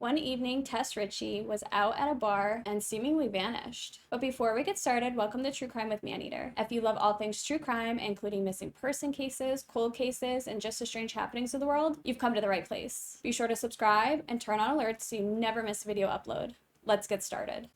One evening, Tess Ritchie was out at a bar and seemingly vanished. But before we get started, welcome to True Crime with Maneater. If you love all things true crime, including missing person cases, cold cases, and just the strange happenings of the world, you've come to the right place. Be sure to subscribe and turn on alerts so you never miss a video upload. Let's get started.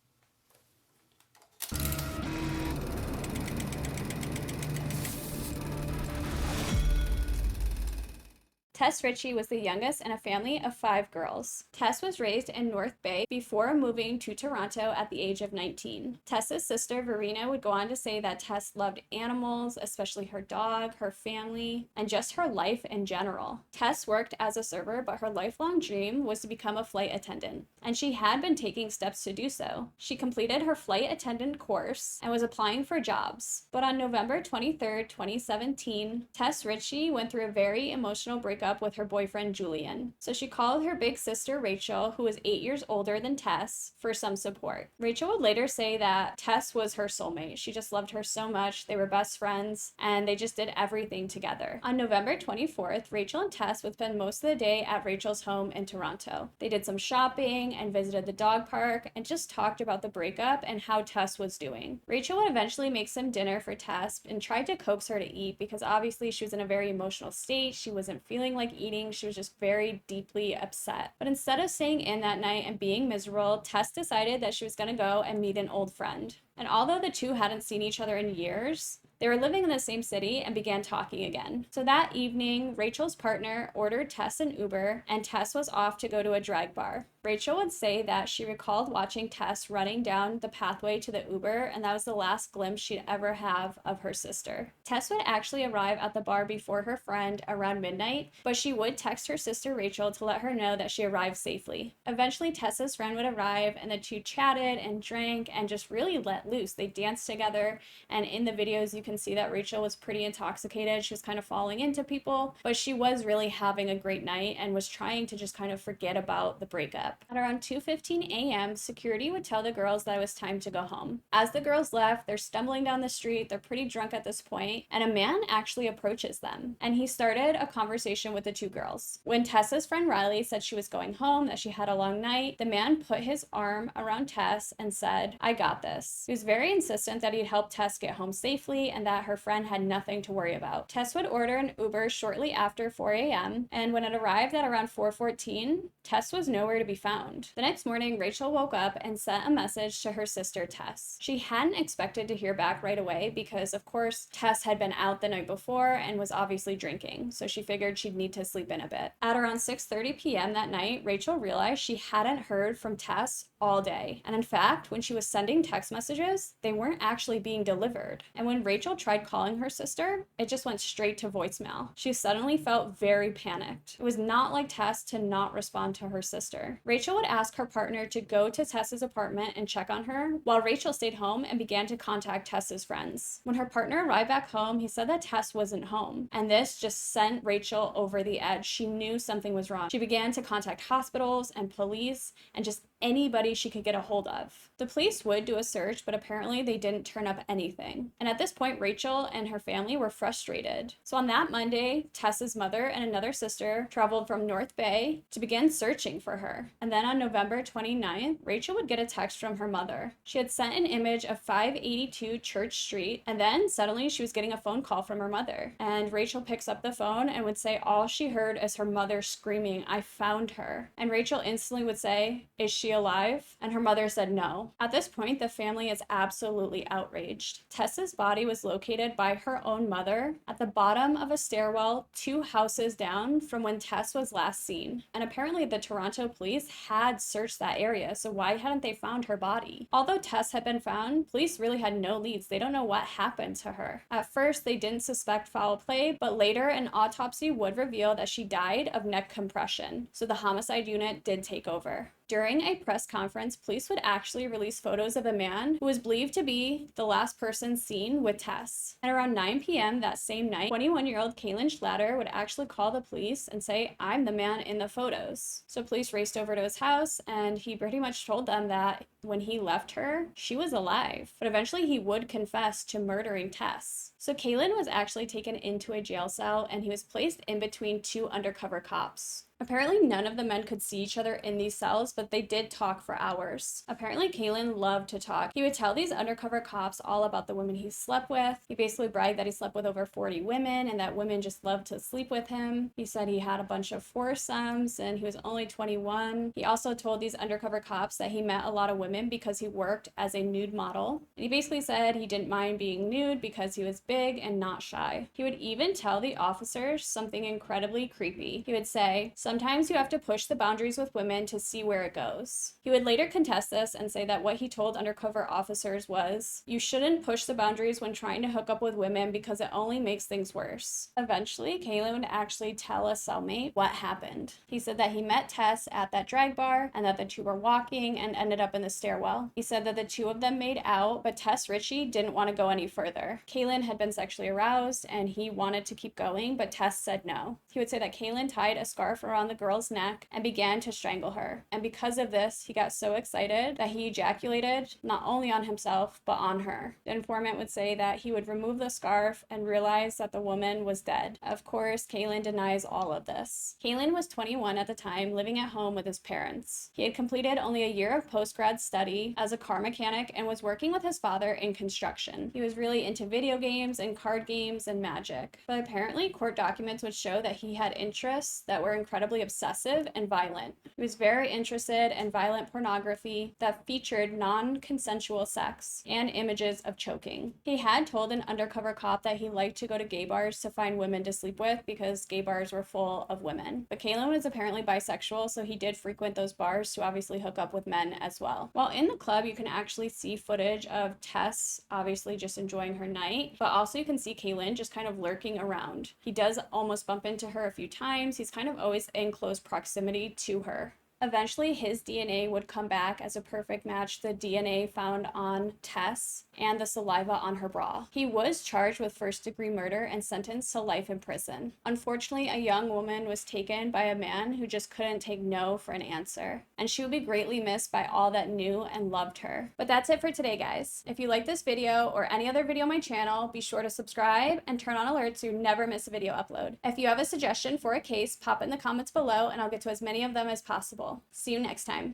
Tess Ritchie was the youngest in a family of 5 girls. Tess was raised in North Bay before moving to Toronto at the age of 19. Tess's sister, Verena, would go on to say that Tess loved animals, especially her dog, her family, and just her life in general. Tess worked as a server, but her lifelong dream was to become a flight attendant, and she had been taking steps to do so. She completed her flight attendant course and was applying for jobs. But on November 23rd, 2017, Tess Ritchie went through a very emotional breakup with her boyfriend Julian. So she called her big sister Rachel, who was 8 years older than Tess, for some support. Rachel would later say that Tess was her soulmate. She just loved her so much. They were best friends and they just did everything together. On November 24th, Rachel and Tess would spend most of the day at Rachel's home in Toronto. They did some shopping and visited the dog park and just talked about the breakup and how Tess was doing. Rachel would eventually make some dinner for Tess and tried to coax her to eat because obviously she was in a very emotional state. She wasn't feeling like eating. She was just very deeply upset. But instead of staying in that night and being miserable, Tess decided that she was going to go and meet an old friend. And although the two hadn't seen each other in years, they were living in the same city and began talking again. So that evening, Rachel's partner ordered Tess an Uber, and Tess was off to go to a drag bar. Rachel would say that she recalled watching Tess running down the pathway to the Uber, and that was the last glimpse she'd ever have of her sister. Tess would actually arrive at the bar before her friend around midnight, but she would text her sister Rachel to let her know that she arrived safely. Eventually, Tess's friend would arrive, and the two chatted and drank and just really let loose. They danced together, and in the videos you can see that Rachel was pretty intoxicated. She was kind of falling into people, but she was really having a great night and was trying to just kind of forget about the breakup. At around 2:15 a.m., security would tell the girls that it was time to go home. As the girls left, they're stumbling down the street, they're pretty drunk at this point, and a man actually approaches them, and he started a conversation with the two girls. When Tessa's friend Riley said she was going home, that she had a long night, the man put his arm around Tess and said, "I got this." He was very insistent that he'd help Tess get home safely and that her friend had nothing to worry about. Tess would order an Uber shortly after 4 a.m., and when it arrived at around 4:14, Tess was nowhere to be found. The next morning, Rachel woke up and sent a message to her sister Tess. She hadn't expected to hear back right away because, of course, Tess had been out the night before and was obviously drinking, so she figured she'd need to sleep in a bit. At around 6:30 p.m. that night, Rachel realized she hadn't heard from Tess all day. And in fact, when she was sending text messages, they weren't actually being delivered. And when Rachel tried calling her sister, it just went straight to voicemail. She suddenly felt very panicked. It was not like Tess to not respond to her sister. Rachel would ask her partner to go to Tess's apartment and check on her, while Rachel stayed home and began to contact Tess's friends. When her partner arrived back home, he said that Tess wasn't home, and this just sent Rachel over the edge. She knew something was wrong. She began to contact hospitals and police and just anybody she could get a hold of. The police would do a search, but apparently they didn't turn up anything. And at this point, Rachel and her family were frustrated. So on that Monday, Tess's mother and another sister traveled from North Bay to begin searching for her. And then on November 29th, Rachel would get a text from her mother. She had sent an image of 582 Church Street, and then suddenly she was getting a phone call from her mother. And Rachel picks up the phone and would say all she heard is her mother screaming, "I found her." And Rachel instantly would say, "Is she alive?" And her mother said no. At this point, the family is absolutely outraged. Tess's body was located by her own mother at the bottom of a stairwell 2 houses down from when Tess was last seen. And apparently the Toronto police had searched that area, so why hadn't they found her body? Although Tess had been found, police really had no leads. They don't know what happened to her. At first, they didn't suspect foul play, but later an autopsy would reveal that she died of neck compression, so the homicide unit did take over. During a press conference, police would actually release photos of a man who was believed to be the last person seen with Tess. And around 9 p.m. that same night, 21-year-old Kaylin Schlatter would actually call the police and say, "I'm the man in the photos." So police raced over to his house, and he pretty much told them that when he left her, she was alive. But eventually he would confess to murdering Tess. So Kaylin was actually taken into a jail cell, and he was placed in between 2 undercover cops. Apparently, none of the men could see each other in these cells, but they did talk for hours. Apparently, Kalen loved to talk. He would tell these undercover cops all about the women he slept with. He basically bragged that he slept with over 40 women and that women just loved to sleep with him. He said he had a bunch of foursomes and he was only 21. He also told these undercover cops that he met a lot of women because he worked as a nude model. And he basically said he didn't mind being nude because he was big and not shy. He would even tell the officers something incredibly creepy. He would say, "Sometimes you have to push the boundaries with women to see where it goes." He would later contest this and say that what he told undercover officers was, "You shouldn't push the boundaries when trying to hook up with women because it only makes things worse." Eventually, Kalen would actually tell a cellmate what happened. He said that he met Tess at that drag bar and that the two were walking and ended up in the stairwell. He said that the two of them made out, but Tess Ritchie didn't want to go any further. Kalen had been sexually aroused and he wanted to keep going, but Tess said no. He would say that Kalen tied a scarf around the girl's neck and began to strangle her. And because of this, he got so excited that he ejaculated not only on himself, but on her. The informant would say that he would remove the scarf and realize that the woman was dead. Of course, Kalen denies all of this. Kalen was 21 at the time, living at home with his parents. He had completed only a year of post-grad study as a car mechanic and was working with his father in construction. He was really into video games and card games and magic. But apparently, court documents would show that he had interests that were incredibly obsessive and violent. He was very interested in violent pornography that featured non-consensual sex and images of choking. He had told an undercover cop that he liked to go to gay bars to find women to sleep with because gay bars were full of women. But Kalen was apparently bisexual, so he did frequent those bars to obviously hook up with men as well. While in the club, you can actually see footage of Tess obviously just enjoying her night, but also you can see Kalen just kind of lurking around. He does almost bump into her a few times. He's kind of always in close proximity to her. Eventually, his DNA would come back as a perfect match to the DNA found on Tess and the saliva on her bra. He was charged with first-degree murder and sentenced to life in prison. Unfortunately, a young woman was taken by a man who just couldn't take no for an answer, and she would be greatly missed by all that knew and loved her. But that's it for today, guys. If you like this video or any other video on my channel, be sure to subscribe and turn on alerts so you never miss a video upload. If you have a suggestion for a case, pop it in the comments below and I'll get to as many of them as possible. See you next time.